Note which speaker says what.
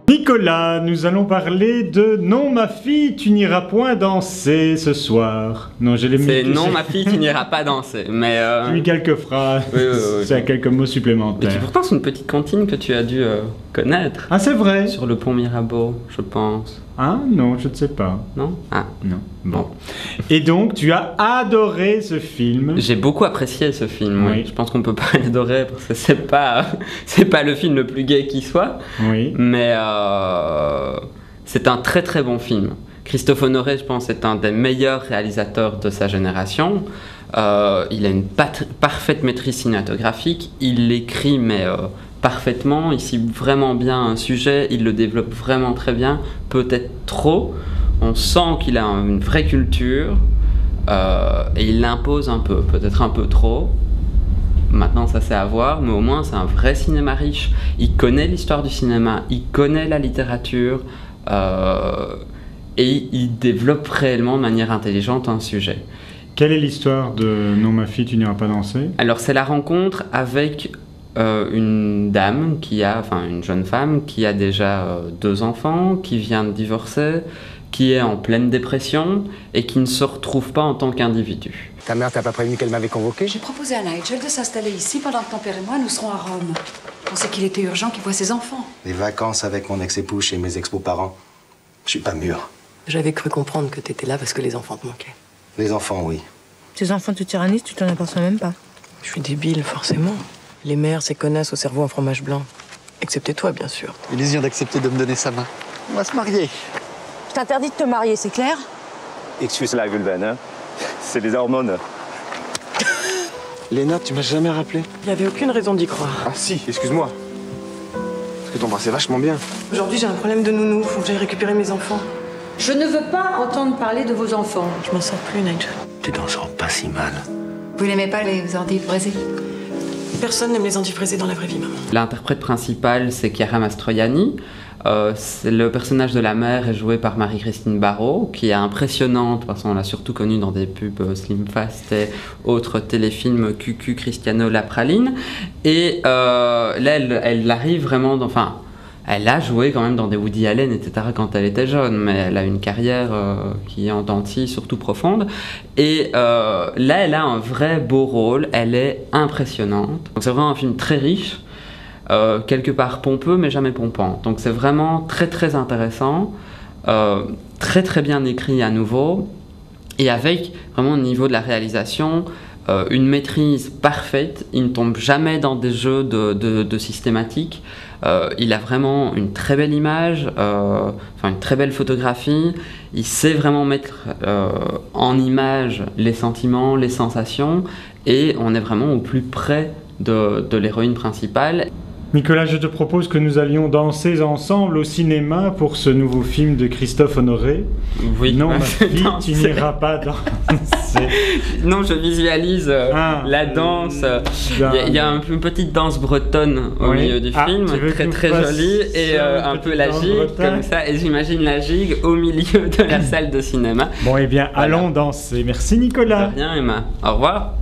Speaker 1: Nicolas, nous allons parler de Non, ma fille, tu n'iras point danser ce soir. Non, je l'ai mis.
Speaker 2: C'est Non, ma fille, tu n'iras pas danser. Mais
Speaker 1: j'ai mis quelques phrases,
Speaker 2: oui.
Speaker 1: C'est quelques mots supplémentaires.
Speaker 2: Et pourtant, c'est une petite cantine que tu as dû connaître.
Speaker 1: Ah, c'est vrai.
Speaker 2: Sur le pont Mirabeau, je pense.
Speaker 1: Ah non, je ne sais pas.
Speaker 2: Non? Ah.
Speaker 1: Non. Bon. Et donc, tu as adoré ce film.
Speaker 2: J'ai beaucoup apprécié ce film, oui. Je pense qu'on peut pas l'adorer parce que c'est pas le film le plus gai qui soit. Oui. Mais c'est un très très bon film. Christophe Honoré, je pense, est un des meilleurs réalisateurs de sa génération. Il a une parfaite maîtrise cinématographique. Il l'écrit, mais parfaitement. Il cible vraiment bien un sujet. Il le développe vraiment très bien. Peut-être trop. On sent qu'il a une vraie culture et il l'impose un peu, peut-être un peu trop. Maintenant, ça c'est à voir, mais au moins c'est un vrai cinéma riche. Il connaît l'histoire du cinéma, il connaît la littérature et il développe réellement de manière intelligente un sujet.
Speaker 1: Quelle est l'histoire de Non, ma fille, tu n'iras pas danser?
Speaker 2: Alors, c'est la rencontre avec une dame une jeune femme qui a déjà 2 enfants, qui vient de divorcer, qui est en pleine dépression et qui ne se retrouve pas en tant qu'individu.
Speaker 3: Ta mère t'a pas prévenu qu'elle m'avait convoqué?
Speaker 4: J'ai proposé à Nigel de s'installer ici pendant que ton père et moi nous serons à Rome. Je pensais qu'il était urgent qu'il voie ses enfants.
Speaker 3: Des vacances avec mon ex-époux chez mes ex-beaux-parents. Je suis pas mûr.
Speaker 5: J'avais cru comprendre que t'étais là parce que les enfants te manquaient.
Speaker 3: Les enfants, oui.
Speaker 6: Tes enfants te tyrannisent, tu t'en aperçois même pas.
Speaker 5: Je suis débile, forcément. Les mères, ces connasses au cerveau en fromage blanc. Excepté toi, bien sûr.
Speaker 7: Élise vient d'accepter de me donner sa main. On va se marier.
Speaker 6: Je t'interdis de te marier, c'est clair?
Speaker 8: Excuse la Vulven, hein. C'est les hormones.
Speaker 7: Léna, tu m'as jamais rappelé?
Speaker 5: Il n'y avait aucune raison d'y croire.
Speaker 7: Ah si, excuse-moi. Parce que t'embrassais vachement bien.
Speaker 5: Aujourd'hui, j'ai un problème de nounou. Faut que j'aille récupérer mes enfants.
Speaker 4: Je ne veux pas entendre parler de vos enfants.
Speaker 5: Je m'en sors plus, Nigel.
Speaker 3: Tu t'en sors pas si mal.
Speaker 4: Vous n'aimez pas les endives braisées?
Speaker 5: Personne n'aime les endives braisées dans la vraie vie, maman.
Speaker 2: L'interprète principal, c'est Chiara Mastroianni. Le personnage de la mère est joué par Marie-Christine Barrault, qui est impressionnante, parce qu'on l'a surtout connue dans des pubs Slim Fast et autres téléfilms QQ, Cristiano La Praline. Et là, elle arrive vraiment elle a joué quand même dans des Woody Allen, etc. quand elle était jeune, mais elle a une carrière qui est en dentille, surtout profonde. Et là, elle a un vrai beau rôle, elle est impressionnante. Donc c'est vraiment un film très riche. Quelque part pompeux mais jamais pompant, donc c'est vraiment très très intéressant, très très bien écrit à nouveau et avec vraiment au niveau de la réalisation une maîtrise parfaite. Il ne tombe jamais dans des jeux de systématique. Il a vraiment une très belle image, une très belle photographie. Il sait vraiment mettre en image les sentiments, les sensations, et on est vraiment au plus près de l'héroïne principale.
Speaker 1: Nicolas, je te propose que nous allions danser ensemble au cinéma pour ce nouveau film de Christophe Honoré.
Speaker 2: Oui.
Speaker 1: Non, ma fille, tu n'iras pas danser.
Speaker 2: Non, je visualise la danse. Il y a une petite danse bretonne au milieu du film, très jolie, et un peu la gigue, comme ça. Et j'imagine la gigue au milieu de la salle de cinéma.
Speaker 1: Bon, eh bien, allons danser. Merci, Nicolas.
Speaker 2: De rien, Emma. Au revoir.